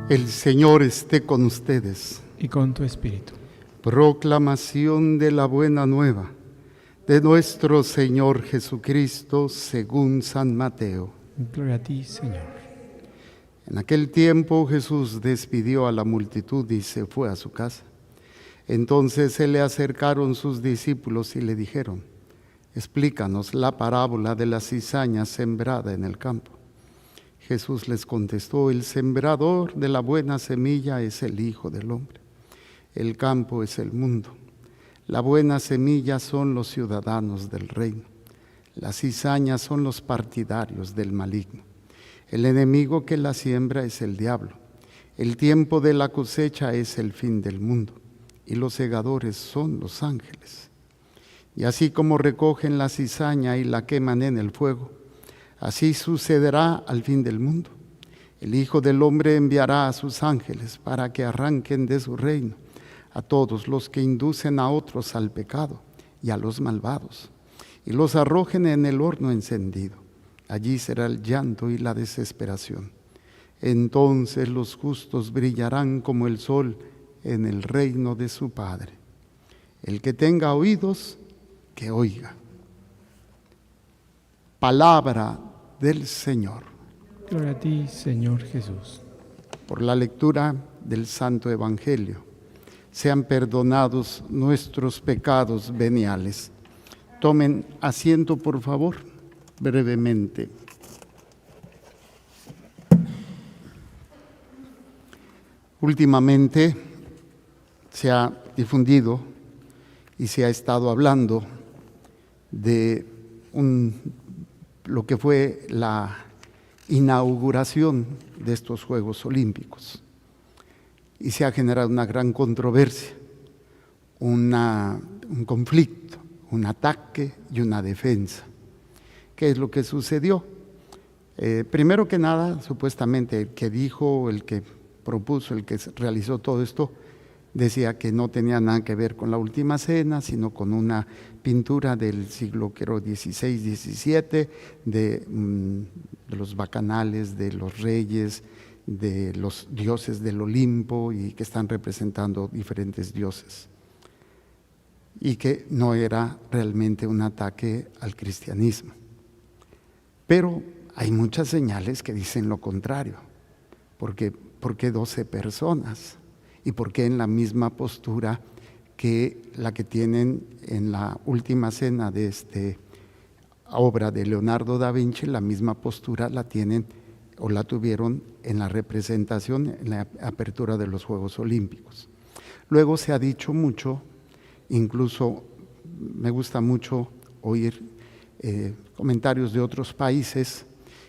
El Señor esté con ustedes. Y con tu espíritu. Proclamación de la buena nueva de nuestro Señor Jesucristo según San Mateo. Gloria a ti, Señor. En aquel tiempo Jesús despidió a la multitud y se fue a su casa. Entonces se le acercaron sus discípulos y le dijeron: explícanos la parábola de la cizaña sembrada en el campo. Jesús les contestó: el sembrador de la buena semilla es el Hijo del Hombre. El campo es el mundo. La buena semilla son los ciudadanos del reino. Las cizañas son los partidarios del maligno. El enemigo que la siembra es el diablo. El tiempo de la cosecha es el fin del mundo, y los segadores son los ángeles. Y así como recogen la cizaña y la queman en el fuego, así sucederá al fin del mundo. El Hijo del Hombre enviará a sus ángeles para que arranquen de su reino a todos los que inducen a otros al pecado y a los malvados, y los arrojen en el horno encendido. Allí será el llanto y la desesperación. Entonces los justos brillarán como el sol en el reino de su Padre. El que tenga oídos, que oiga. Palabra del Señor. Gloria a ti, Señor Jesús. Por la lectura del Santo Evangelio, sean perdonados nuestros pecados veniales. Tomen asiento, por favor, brevemente. Últimamente se ha difundido y se ha estado hablando de lo que fue la inauguración de estos Juegos Olímpicos. Y se ha generado una gran controversia, un conflicto, un ataque y una defensa. ¿Qué es lo que sucedió? Primero que nada, supuestamente el que dijo, el que propuso, el que realizó todo esto, decía que no tenía nada que ver con la Última Cena, sino con una pintura del siglo XVI, XVII, de los bacanales, de los reyes, de los dioses del Olimpo, y que están representando diferentes dioses, y que no era realmente un ataque al cristianismo. Pero hay muchas señales que dicen lo contrario. ¿Por qué 12 personas? ¿Y por qué en la misma postura que la que tienen en la Última Cena de esta obra de Leonardo da Vinci? La misma postura la tienen o la tuvieron en la representación, en la apertura de los Juegos Olímpicos. Luego se ha dicho mucho, incluso me gusta mucho oír comentarios de otros países,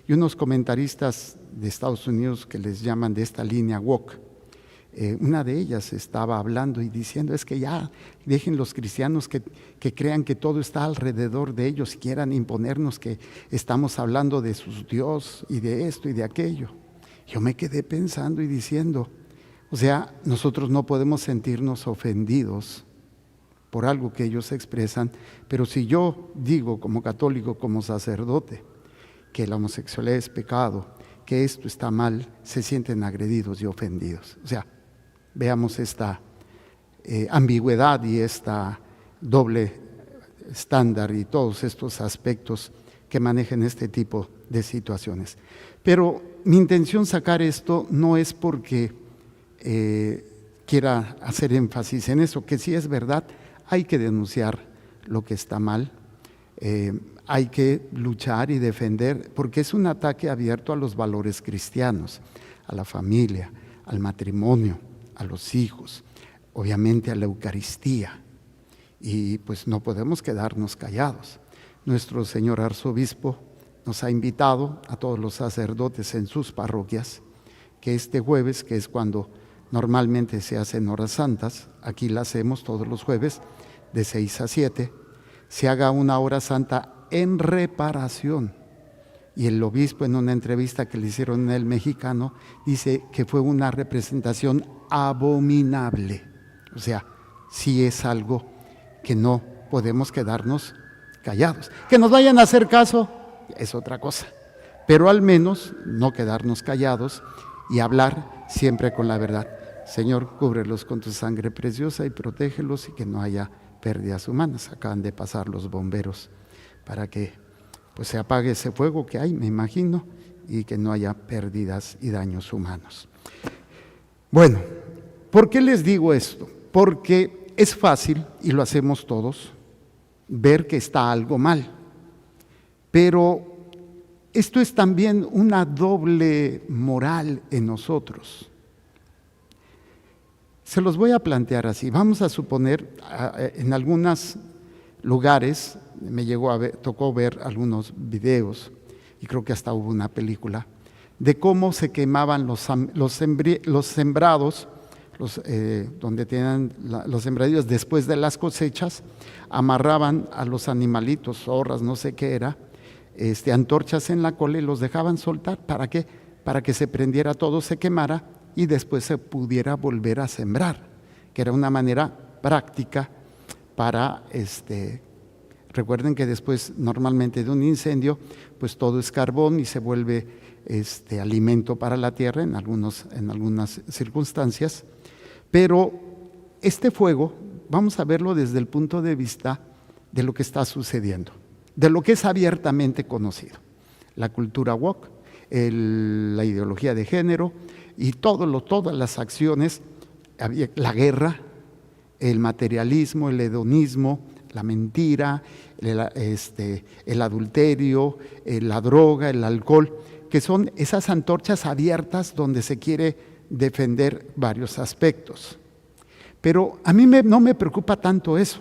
y unos comentaristas de Estados Unidos que les llaman de esta línea woke. Una de ellas estaba hablando y diciendo: es que ya dejen los cristianos que crean que todo está alrededor de ellos y quieran imponernos que estamos hablando de sus Dios y de esto y de aquello. Yo me quedé pensando y diciendo, o sea, nosotros no podemos sentirnos ofendidos por algo que ellos expresan, pero si yo digo como católico, como sacerdote, que la homosexualidad es pecado, que esto está mal, se sienten agredidos y ofendidos. O sea, veamos esta ambigüedad y esta doble estándar y todos estos aspectos que manejan este tipo de situaciones. Pero mi intención sacar esto no es porque quiera hacer énfasis en eso, que sí es verdad, hay que denunciar lo que está mal, hay que luchar y defender, porque es un ataque abierto a los valores cristianos, a la familia, al matrimonio, a los hijos, obviamente a la Eucaristía, y pues no podemos quedarnos callados. Nuestro señor arzobispo nos ha invitado a todos los sacerdotes en sus parroquias que este jueves, que es cuando normalmente se hacen horas santas, aquí la hacemos todos los jueves de 6 a 7, se haga una hora santa en reparación. Y el obispo, en una entrevista que le hicieron en El Mexicano, dice que fue una representación abominable. O sea, sí es algo que no podemos quedarnos callados. Que nos vayan a hacer caso es otra cosa, pero al menos no quedarnos callados y hablar siempre con la verdad. Señor, cúbrelos con tu sangre preciosa y protégelos y que no haya pérdidas humanas. Acaban de pasar los bomberos para que pues se apague ese fuego que hay, me imagino, y que no haya pérdidas y daños humanos. Bueno, ¿por qué les digo esto? Porque es fácil, y lo hacemos todos, ver que está algo mal. Pero esto es también una doble moral en nosotros. Se los voy a plantear así. Vamos a suponer, en algunos lugares, tocó ver algunos videos, y creo que hasta hubo una película, de cómo se quemaban los sembrados, donde tenían los sembradíos después de las cosechas, amarraban a los animalitos, zorras, no sé qué era, antorchas en la cola y los dejaban soltar. ¿Para qué? Para que se prendiera todo, se quemara y después se pudiera volver a sembrar, que era una manera práctica para, recuerden que después normalmente de un incendio, pues todo es carbón y se vuelve alimento para la tierra en algunas circunstancias. Pero este fuego, vamos a verlo desde el punto de vista de lo que está sucediendo, de lo que es abiertamente conocido. La cultura woke, la ideología de género y todas las acciones, la guerra, el materialismo, el hedonismo, la mentira, el adulterio, la droga, el alcohol, que son esas antorchas abiertas donde se quiere defender varios aspectos. Pero a mí no me preocupa tanto eso.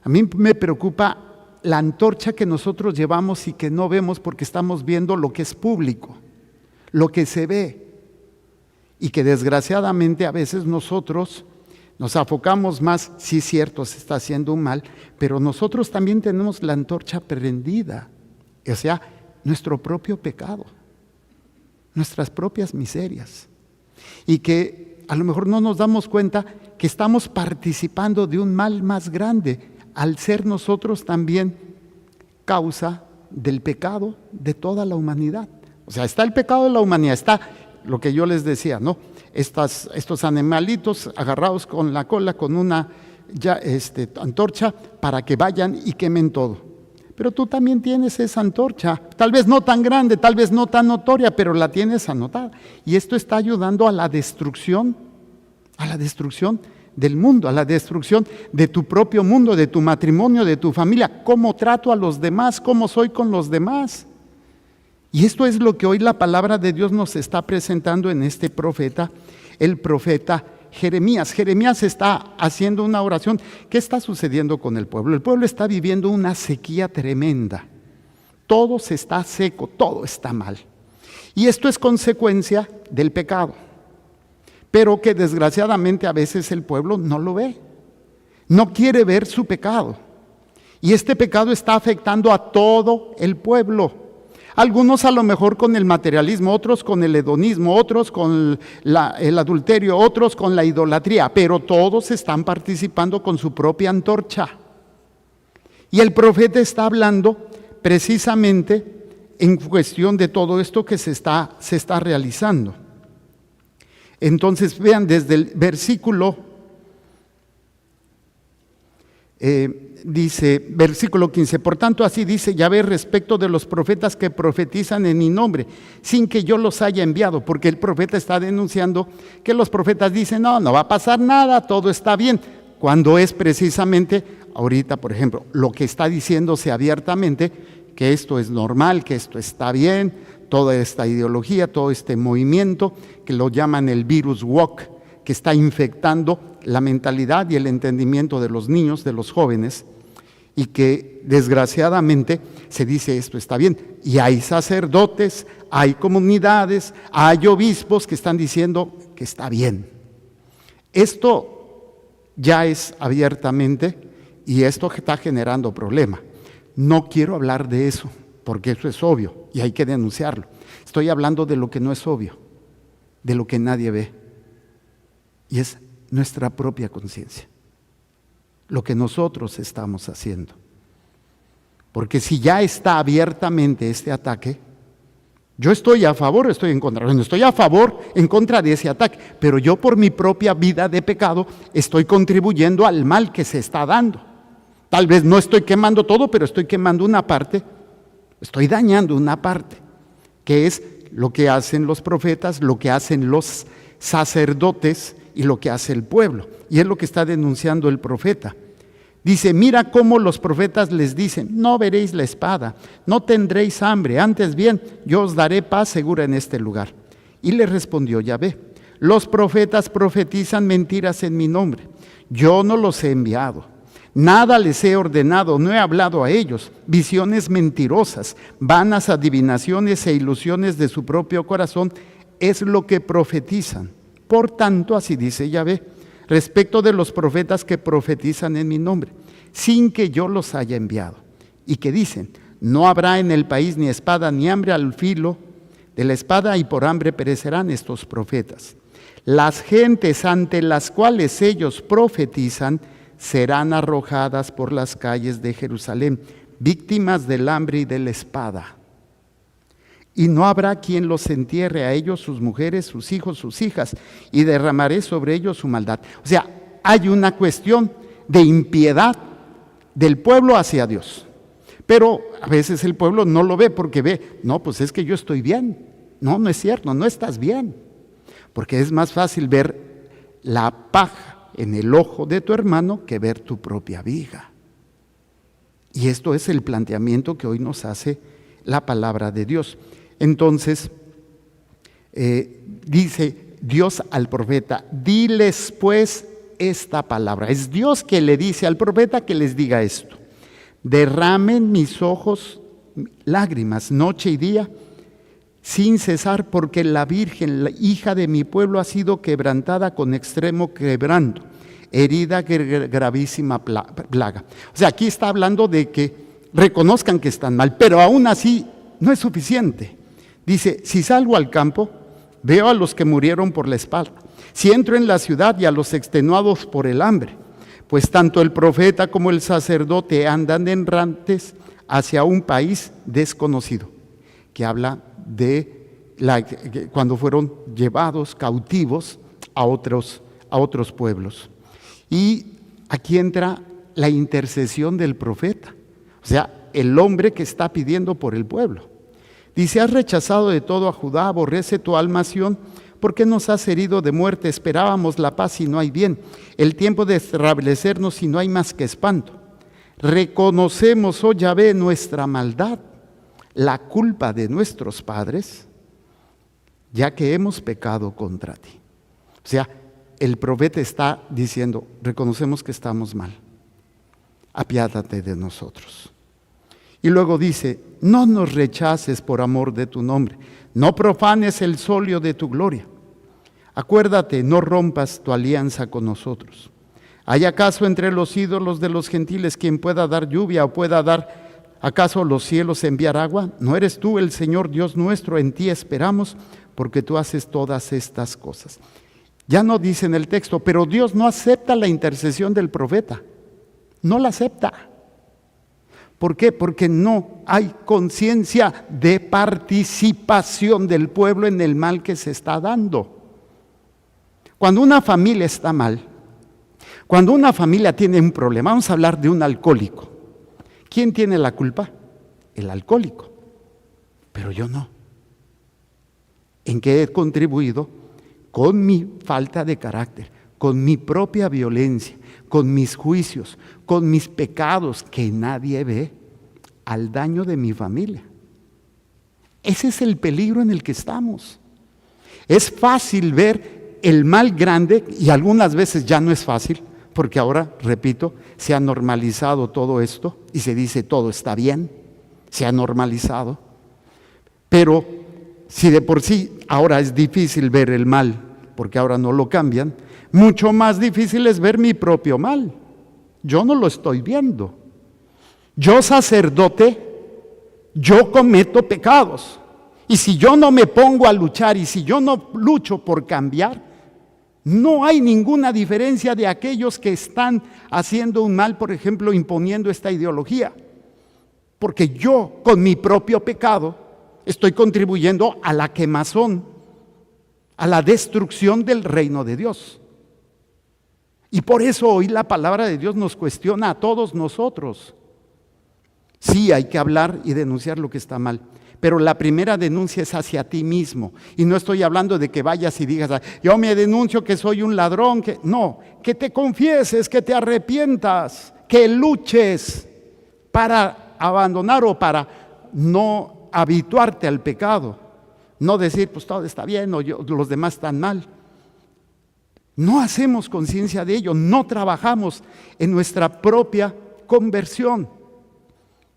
A mí me preocupa la antorcha que nosotros llevamos y que no vemos porque estamos viendo lo que es público, lo que se ve, y que desgraciadamente a veces nosotros nos afocamos más, sí es cierto, se está haciendo un mal, pero nosotros también tenemos la antorcha prendida, o sea, nuestro propio pecado, nuestras propias miserias, y que a lo mejor no nos damos cuenta que estamos participando de un mal más grande, al ser nosotros también causa del pecado de toda la humanidad. O sea, está el pecado de la humanidad, está lo que yo les decía, ¿no? Estos animalitos agarrados con la cola, con una antorcha para que vayan y quemen todo. Pero tú también tienes esa antorcha, tal vez no tan grande, tal vez no tan notoria, pero la tienes anotada. Y esto está ayudando a la destrucción del mundo, a la destrucción de tu propio mundo, de tu matrimonio, de tu familia. ¿Cómo trato a los demás? ¿Cómo soy con los demás? Y esto es lo que hoy la palabra de Dios nos está presentando en este profeta, el profeta Jeremías. Jeremías está haciendo una oración. ¿Qué está sucediendo con el pueblo? El pueblo está viviendo una sequía tremenda. Todo se está seco, todo está mal. Y esto es consecuencia del pecado, pero que desgraciadamente a veces el pueblo no lo ve, no quiere ver su pecado. Y este pecado está afectando a todo el pueblo. Algunos a lo mejor con el materialismo, otros con el hedonismo, otros con el adulterio, otros con la idolatría, pero todos están participando con su propia antorcha. Y el profeta está hablando precisamente en cuestión de todo esto que se está realizando. Entonces vean desde el versículo dice, versículo 15, por tanto así dice Yahvé respecto de los profetas que profetizan en mi nombre, sin que yo los haya enviado, porque el profeta está denunciando que los profetas dicen, no va a pasar nada, todo está bien, cuando es precisamente, ahorita por ejemplo, lo que está diciéndose abiertamente, que esto es normal, que esto está bien, toda esta ideología, todo este movimiento, que lo llaman el virus woke, que está infectando la mentalidad y el entendimiento de los niños, de los jóvenes, y que desgraciadamente se dice esto está bien. Y hay sacerdotes, hay comunidades, hay obispos que están diciendo que está bien. Esto ya es abiertamente y esto está generando problema. No quiero hablar de eso porque eso es obvio y hay que denunciarlo. Estoy hablando de lo que no es obvio, de lo que nadie ve. Y es nuestra propia conciencia, lo que nosotros estamos haciendo. Porque si ya está abiertamente este ataque, Yo estoy a favor o estoy en contra. Bueno, estoy a favor, en contra de ese ataque, pero yo por mi propia vida de pecado estoy contribuyendo al mal que se está dando. Tal vez no estoy quemando todo, pero estoy quemando una parte, estoy dañando una parte, que es lo que hacen los profetas, lo que hacen los sacerdotes y lo que hace el pueblo. Y es lo que está denunciando el profeta. Dice, mira cómo los profetas les dicen, no veréis la espada, no tendréis hambre, antes bien, yo os daré paz segura en este lugar. Y le respondió Yahvé, los profetas profetizan mentiras en mi nombre, yo no los he enviado, nada les he ordenado, no he hablado a ellos, visiones mentirosas, vanas adivinaciones e ilusiones de su propio corazón, es lo que profetizan. Por tanto, así dice Yahvé, respecto de los profetas que profetizan en mi nombre, sin que yo los haya enviado, y que dicen, no habrá en el país ni espada ni hambre, al filo de la espada y por hambre perecerán estos profetas. Las gentes ante las cuales ellos profetizan serán arrojadas por las calles de Jerusalén, víctimas del hambre y de la espada. Y no habrá quien los entierre a ellos, sus mujeres, sus hijos, sus hijas, y derramaré sobre ellos su maldad. O sea, hay una cuestión de impiedad del pueblo hacia Dios. Pero a veces el pueblo no lo ve porque ve, no, pues es que yo estoy bien. No, no es cierto, no estás bien. Porque es más fácil ver la paja en el ojo de tu hermano que ver tu propia viga. Y esto es el planteamiento que hoy nos hace la palabra de Dios. Entonces, dice Dios al profeta, diles pues esta palabra. Es Dios que le dice al profeta que les diga esto. Derramen mis ojos lágrimas noche y día sin cesar, porque la Virgen, la hija de mi pueblo, ha sido quebrantada con extremo quebranto, herida gravísima plaga. O sea, aquí está hablando de que reconozcan que están mal, pero aún así no es suficiente. Dice, si salgo al campo, veo a los que murieron por la espada. Si entro en la ciudad y a los extenuados por el hambre, pues tanto el profeta como el sacerdote andan errantes hacia un país desconocido, que habla de cuando fueron llevados cautivos a otros pueblos. Y aquí entra la intercesión del profeta, o sea, el hombre que está pidiendo por el pueblo. Dice, has rechazado de todo a Judá, aborrece tu alma Sión, ¿por qué nos has herido de muerte? Esperábamos la paz y no hay bien, el tiempo de establecernos y no hay más que espanto. Reconocemos, oh Yahvé, nuestra maldad, la culpa de nuestros padres, ya que hemos pecado contra ti. O sea, el profeta está diciendo, reconocemos que estamos mal, apiádate de nosotros. Y luego dice, no nos rechaces por amor de tu nombre, no profanes el solio de tu gloria. Acuérdate, no rompas tu alianza con nosotros. ¿Hay acaso entre los ídolos de los gentiles quien pueda dar lluvia o pueda dar acaso los cielos enviar agua? ¿No eres tú el Señor Dios nuestro? En ti esperamos, porque tú haces todas estas cosas. Ya no dice en el texto, pero Dios no acepta la intercesión del profeta. No la acepta. ¿Por qué? Porque no hay conciencia de participación del pueblo en el mal que se está dando. Cuando una familia está mal, cuando una familia tiene un problema, vamos a hablar de un alcohólico. ¿Quién tiene la culpa? El alcohólico. Pero yo no. ¿En qué he contribuido? Con mi falta de carácter, con mi propia violencia, con mis juicios, con mis pecados que nadie ve, al daño de mi familia. Ese es el peligro en el que estamos. Es fácil ver el mal grande, y algunas veces ya no es fácil, porque ahora, repito, se ha normalizado todo esto y se dice todo está bien, se ha normalizado. Pero si de por sí ahora es difícil ver el mal, porque ahora no lo cambian, mucho más difícil es ver mi propio mal. Yo no lo estoy viendo. Yo, sacerdote, yo cometo pecados. Y si yo no me pongo a luchar y si yo no lucho por cambiar, no hay ninguna diferencia de aquellos que están haciendo un mal, por ejemplo, imponiendo esta ideología. Porque yo, con mi propio pecado, estoy contribuyendo a la quemazón, a la destrucción del reino de Dios. Y por eso hoy la palabra de Dios nos cuestiona a todos nosotros. Sí, hay que hablar y denunciar lo que está mal, pero la primera denuncia es hacia ti mismo. Y no estoy hablando de que vayas y digas, yo me denuncio que soy un ladrón. No, que te confieses, que te arrepientas, que luches para abandonar o para no habituarte al pecado. No decir, pues todo está bien o los demás están mal. No hacemos conciencia de ello, no trabajamos en nuestra propia conversión,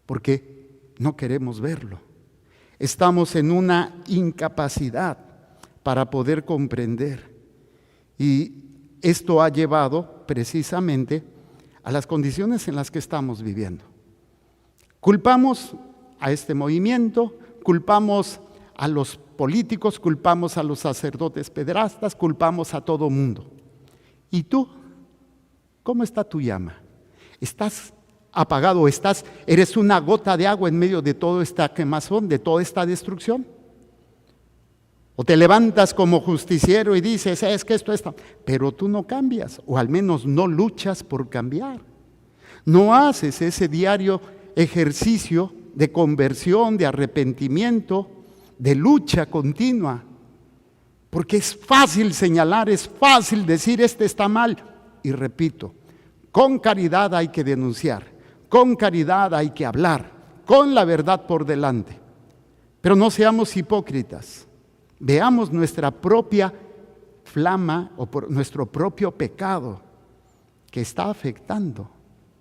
porque no queremos verlo. Estamos en una incapacidad para poder comprender. Y esto ha llevado precisamente a las condiciones en las que estamos viviendo. Culpamos a este movimiento, culpamos a los políticos, culpamos a los sacerdotes pederastas, culpamos a todo mundo. ¿Y tú? ¿Cómo está tu llama? ¿Estás apagado? ¿Eres una gota de agua en medio de toda esta quemazón, de toda esta destrucción? ¿O te levantas como justiciero y dices, es que esto está? Pero tú no cambias, o al menos no luchas por cambiar. No haces ese diario ejercicio de conversión, de arrepentimiento, de lucha continua, porque es fácil señalar, es fácil decir este está mal, y repito, con caridad hay que denunciar, con caridad hay que hablar, con la verdad por delante, pero no seamos hipócritas, veamos nuestra propia flama o por nuestro propio pecado que está afectando,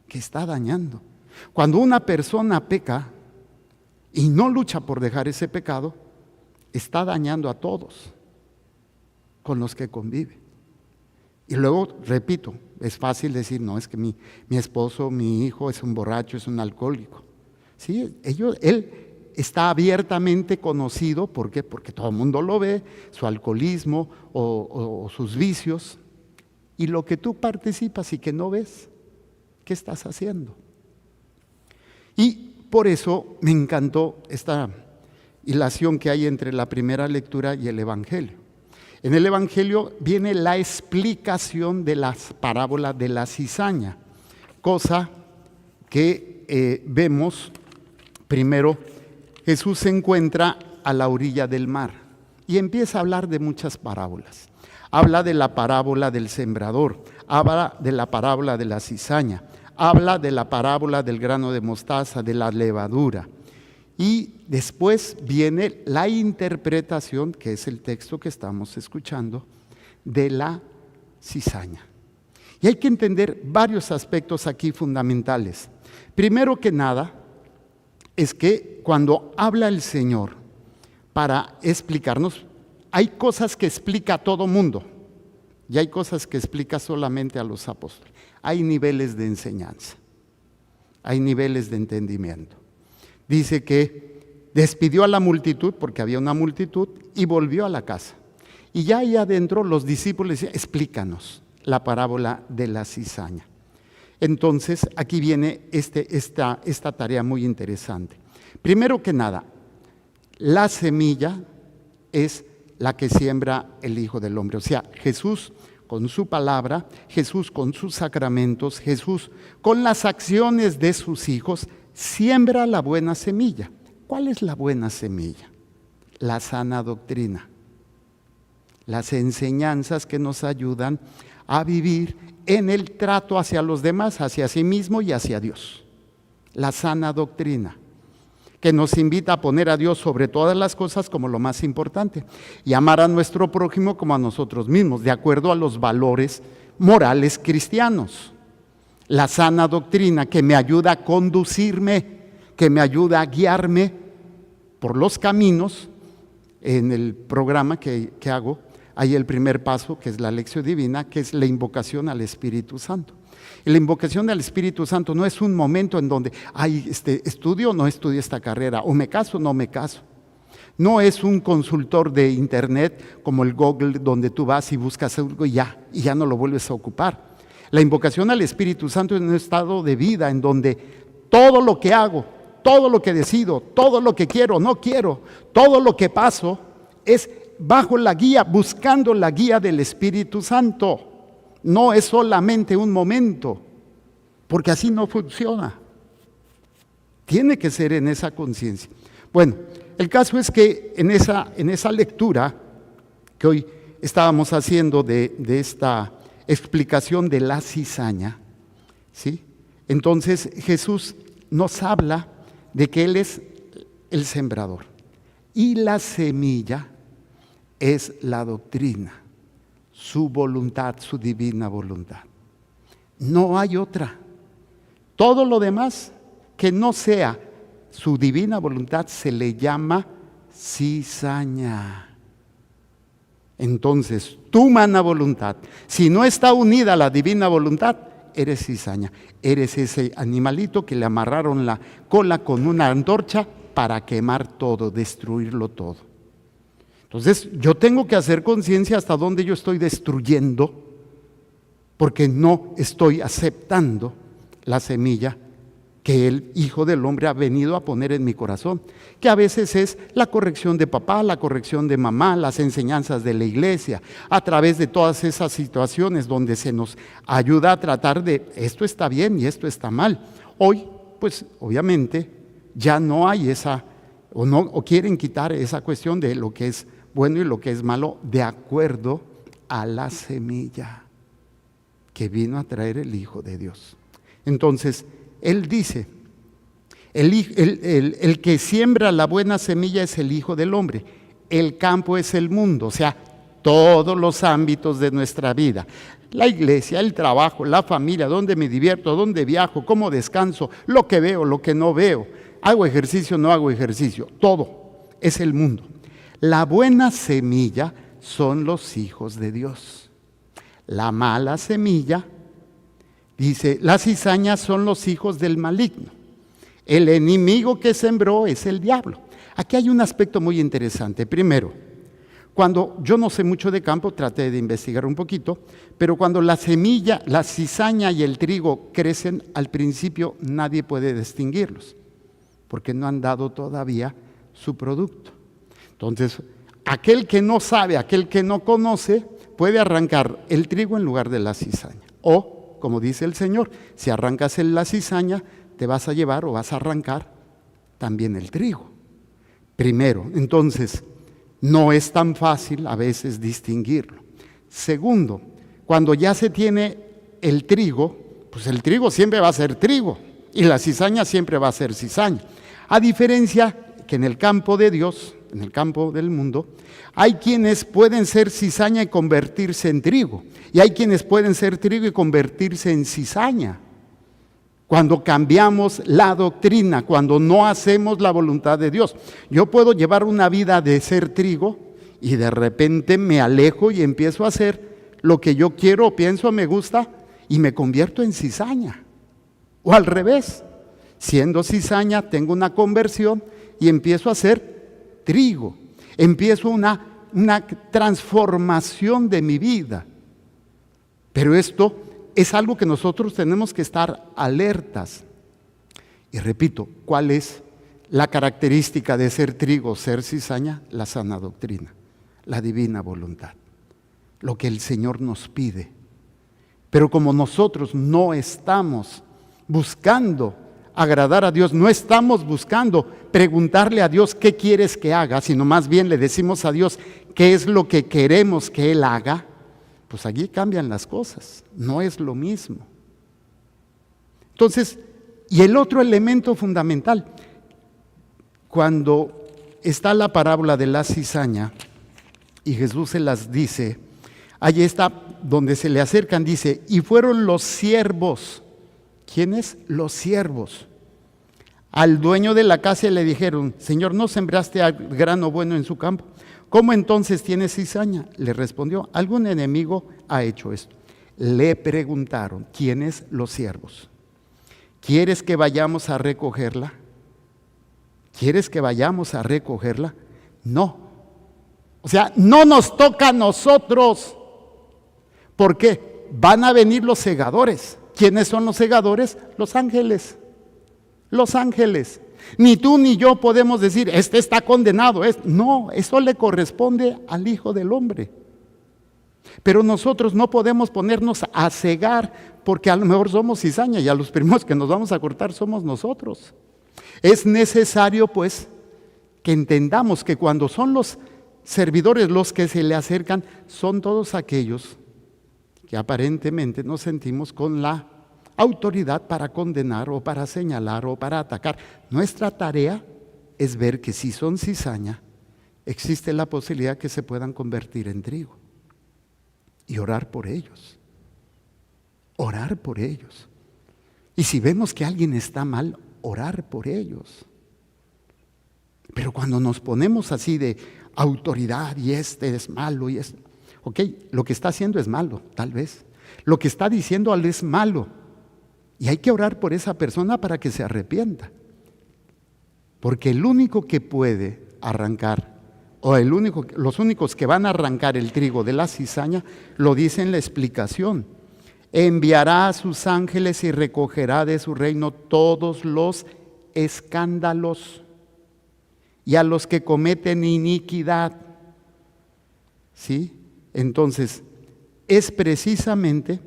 que está dañando. Cuando una persona peca y no lucha por dejar ese pecado, está dañando a todos con los que convive. Y luego, repito, es fácil decir, no, es que mi esposo, mi hijo es un borracho, es un alcohólico. Sí, él está abiertamente conocido, ¿por qué? Porque todo el mundo lo ve, su alcoholismo o sus vicios. Y lo que tú participas y que no ves, ¿qué estás haciendo? Y por eso me encantó esta hilación que hay entre la primera lectura y el Evangelio. En el Evangelio viene la explicación de la parábola de la cizaña, cosa que vemos primero. Jesús se encuentra a la orilla del mar y empieza a hablar de muchas parábolas. Habla de la parábola del sembrador, habla de la parábola de la cizaña, habla de la parábola del grano de mostaza, de la levadura. Y después viene la interpretación, que es el texto que estamos escuchando, de la cizaña. Y hay que entender varios aspectos aquí fundamentales. Primero que nada, es que cuando habla el Señor para explicarnos, hay cosas que explica a todo mundo y hay cosas que explica solamente a los apóstoles. Hay niveles de enseñanza, hay niveles de entendimiento. Dice que despidió a la multitud, porque había una multitud, y volvió a la casa. Y ya ahí adentro los discípulos decían, explícanos la parábola de la cizaña. Entonces aquí viene esta tarea muy interesante. Primero que nada, la semilla es la que siembra el Hijo del Hombre. O sea, Jesús con su palabra, Jesús con sus sacramentos, Jesús con las acciones de sus hijos, siembra la buena semilla. ¿Cuál es la buena semilla? La sana doctrina. Las enseñanzas que nos ayudan a vivir en el trato hacia los demás, hacia sí mismo y hacia Dios. La sana doctrina, que nos invita a poner a Dios sobre todas las cosas como lo más importante y amar a nuestro prójimo como a nosotros mismos, de acuerdo a los valores morales cristianos. La sana doctrina que me ayuda a conducirme, que me ayuda a guiarme por los caminos. En el programa que hago, hay el primer paso, que es la lección divina, que es la invocación al Espíritu Santo. Y la invocación al Espíritu Santo no es un momento en donde, estudio o no estudio esta carrera, o me caso o no me caso. No es un consultor de internet como el Google, donde tú vas y buscas algo y ya no lo vuelves a ocupar. La invocación al Espíritu Santo es un estado de vida en donde todo lo que hago todo lo que decido, todo lo que quiero, no quiero, todo lo que paso es bajo la guía, buscando la guía del Espíritu Santo. No es solamente un momento, porque así no funciona. Tiene que ser en esa conciencia. Bueno, el caso es que en esa lectura que hoy estábamos haciendo de esta explicación de la cizaña, ¿sí? Entonces Jesús nos habla de que Él es el sembrador y la semilla es la doctrina, su voluntad, su divina voluntad. No hay otra. Todo lo demás que no sea su divina voluntad se le llama cizaña. Entonces, tu humana voluntad, si no está unida a la divina voluntad, eres cizaña. Eres ese animalito que le amarraron la cola con una antorcha para quemar todo, destruirlo todo. Entonces, yo tengo que hacer conciencia hasta dónde yo estoy destruyendo, porque no estoy aceptando la semilla que el Hijo del Hombre ha venido a poner en mi corazón, que a veces es la corrección de papá, la corrección de mamá, las enseñanzas de la iglesia, a través de todas esas situaciones donde se nos ayuda a tratar de esto está bien y esto está mal. Hoy, pues obviamente, ya no hay esa, o quieren quitar esa cuestión de lo que es bueno y lo que es malo, de acuerdo a la semilla que vino a traer el Hijo de Dios. Entonces, Él dice, el que siembra la buena semilla es el Hijo del Hombre, el campo es el mundo, o sea, todos los ámbitos de nuestra vida, la iglesia, el trabajo, la familia, dónde me divierto, dónde viajo, cómo descanso, lo que veo, lo que no veo, hago ejercicio, no hago ejercicio, todo es el mundo. La buena semilla son los hijos de Dios, la mala semilla, dice, las cizañas son los hijos del maligno. El enemigo que sembró es el diablo. Aquí hay un aspecto muy interesante. Primero, cuando yo no sé mucho de campo, traté de investigar un poquito, pero cuando la semilla, la cizaña y el trigo crecen, al principio nadie puede distinguirlos, porque no han dado todavía su producto. Entonces, aquel que no sabe, aquel que no conoce, puede arrancar el trigo en lugar de la cizaña. O, como dice el Señor, si arrancas la cizaña, te vas a llevar o vas a arrancar también el trigo. Primero, entonces, no es tan fácil a veces distinguirlo. Segundo, cuando ya se tiene el trigo, pues el trigo siempre va a ser trigo y la cizaña siempre va a ser cizaña. A diferencia que en el campo de Dios, en el campo del mundo, hay quienes pueden ser cizaña y convertirse en trigo, y hay quienes pueden ser trigo y convertirse en cizaña. Cuando cambiamos la doctrina, cuando no hacemos la voluntad de Dios. Yo puedo llevar una vida de ser trigo y de repente me alejo y empiezo a hacer lo que yo quiero, pienso, me gusta y me convierto en cizaña. O al revés, siendo cizaña tengo una conversión y empiezo a ser trigo. Empiezo una transformación de mi vida. Pero esto es algo que nosotros tenemos que estar alertas. Y repito, ¿cuál es la característica de ser trigo, ser cizaña? La sana doctrina, la divina voluntad, lo que el Señor nos pide. Pero como nosotros no estamos buscando agradar a Dios, no estamos buscando preguntarle a Dios qué quieres que haga, sino más bien le decimos a Dios qué es lo que queremos que Él haga, pues allí cambian las cosas, no es lo mismo. Entonces, y el otro elemento fundamental, cuando está la parábola de la cizaña y Jesús se las dice, allí está donde se le acercan, dice, y fueron los siervos. ¿Quiénes? Los siervos. Al dueño de la casa le dijeron, Señor, ¿no sembraste grano bueno en su campo? ¿Cómo entonces tiene cizaña? Le respondió, algún enemigo ha hecho esto. Le preguntaron, ¿quiénes? Los siervos. ¿Quieres que vayamos a recogerla? ¿Quieres que vayamos a recogerla? No. O sea, no nos toca a nosotros. ¿Por qué? Van a venir los segadores. ¿Quiénes son los segadores? Los ángeles. los ángeles. Ni tú ni yo podemos decir, este está condenado. No, eso le corresponde al Hijo del Hombre. Pero nosotros no podemos ponernos a cegar, porque a lo mejor somos cizaña y a los primeros que nos vamos a cortar somos nosotros. Es necesario pues que entendamos que cuando son los servidores los que se le acercan, son todos aquellos que aparentemente nos sentimos con la autoridad para condenar o para señalar o para atacar. Nuestra tarea es ver que si son cizaña, existe la posibilidad que se puedan convertir en trigo. Y orar por ellos. Orar por ellos. Y si vemos que alguien está mal, orar por ellos. Pero cuando nos ponemos así de autoridad y este es malo y es, ok, lo que está haciendo es malo, tal vez. Lo que está diciendo es malo. Y hay que orar por esa persona para que se arrepienta. Porque el único que puede arrancar, los únicos que van a arrancar el trigo de la cizaña, lo dice en la explicación. Enviará a sus ángeles y recogerá de su reino todos los escándalos y a los que cometen iniquidad. ¿Sí? Entonces, es precisamente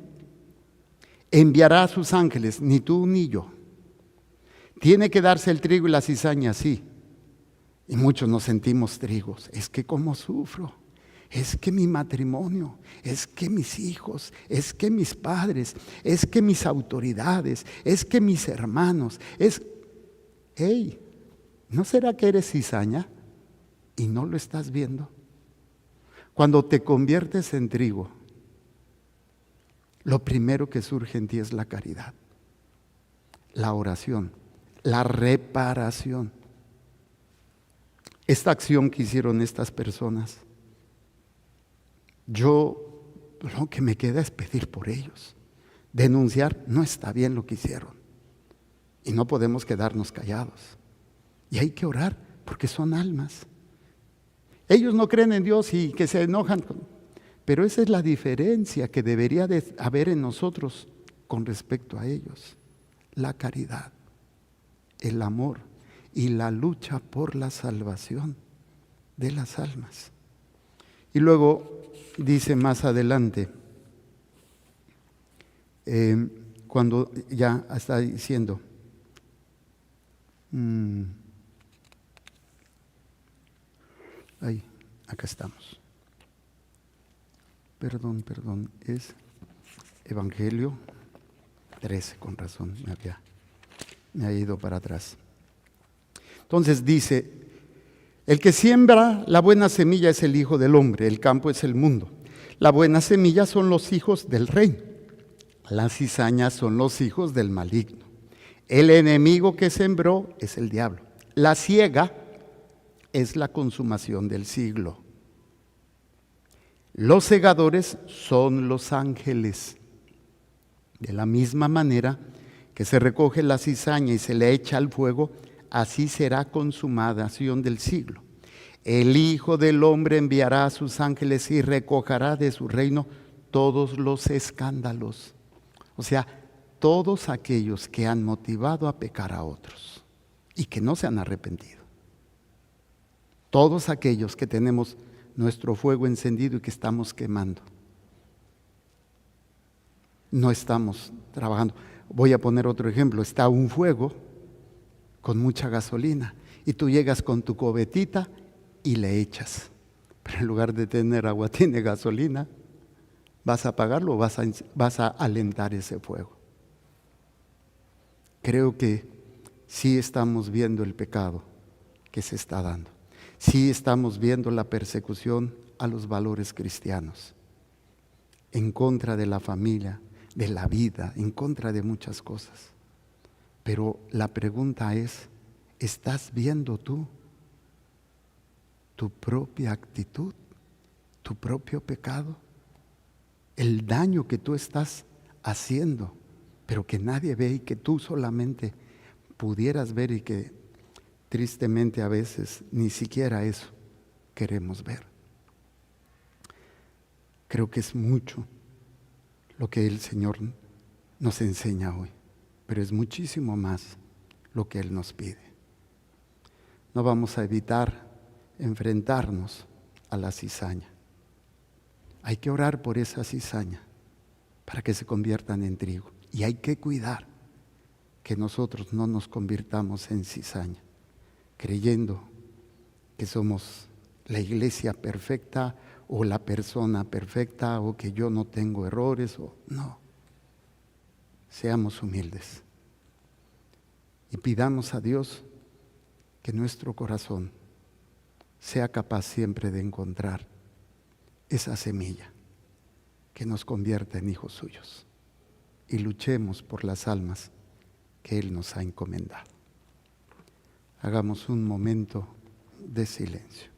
enviará a sus ángeles, ni tú ni yo. Tiene que darse el trigo y la cizaña, sí. Y muchos nos sentimos trigos. Es que cómo sufro, es que mi matrimonio, es que mis hijos, es que mis padres, es que mis autoridades, es que mis hermanos, hey, ¿no será que eres cizaña y no lo estás viendo? Cuando te conviertes en trigo, lo primero que surge en ti es la caridad, la oración, la reparación. Esta acción que hicieron estas personas, yo lo que me queda es pedir por ellos. Denunciar, no está bien lo que hicieron. Y no podemos quedarnos callados. Y hay que orar porque son almas. Ellos no creen en Dios y que se enojan. Pero esa es la diferencia que debería de haber en nosotros con respecto a ellos. La caridad, el amor y la lucha por la salvación de las almas. Y luego dice más adelante, cuando ya está diciendo, acá estamos. Perdón, es Evangelio 13, con razón, me ha ido para atrás. Entonces dice, el que siembra la buena semilla es el Hijo del Hombre, el campo es el mundo. La buena semilla son los hijos del reino, las cizañas son los hijos del maligno. El enemigo que sembró es el diablo. La siega es la consumación del siglo. Los segadores son los ángeles. De la misma manera que se recoge la cizaña y se le echa al fuego, así será consumación del siglo. El Hijo del Hombre enviará a sus ángeles y recogerá de su reino todos los escándalos. O sea, todos aquellos que han motivado a pecar a otros y que no se han arrepentido. Todos aquellos que tenemos nuestro fuego encendido y que estamos quemando. No estamos trabajando. Voy a poner otro ejemplo. Está un fuego con mucha gasolina y tú llegas con tu cubetita y le echas. Pero en lugar de tener agua, tiene gasolina. ¿Vas a apagarlo o vas a alentar ese fuego? Creo que sí estamos viendo el pecado que se está dando. Sí estamos viendo la persecución a los valores cristianos, en contra de la familia, de la vida, en contra de muchas cosas. Pero la pregunta es, ¿estás viendo tú tu propia actitud, tu propio pecado? El daño que tú estás haciendo, pero que nadie ve y que tú solamente pudieras ver y que tristemente a veces ni siquiera eso queremos ver. Creo que es mucho lo que el Señor nos enseña hoy, pero es muchísimo más lo que Él nos pide. No vamos a evitar enfrentarnos a la cizaña. Hay que orar por esa cizaña para que se conviertan en trigo. Y hay que cuidar que nosotros no nos convirtamos en cizaña, creyendo que somos la iglesia perfecta o la persona perfecta o que yo no tengo errores. No, seamos humildes y pidamos a Dios que nuestro corazón sea capaz siempre de encontrar esa semilla que nos convierta en hijos suyos y luchemos por las almas que Él nos ha encomendado. Hagamos un momento de silencio.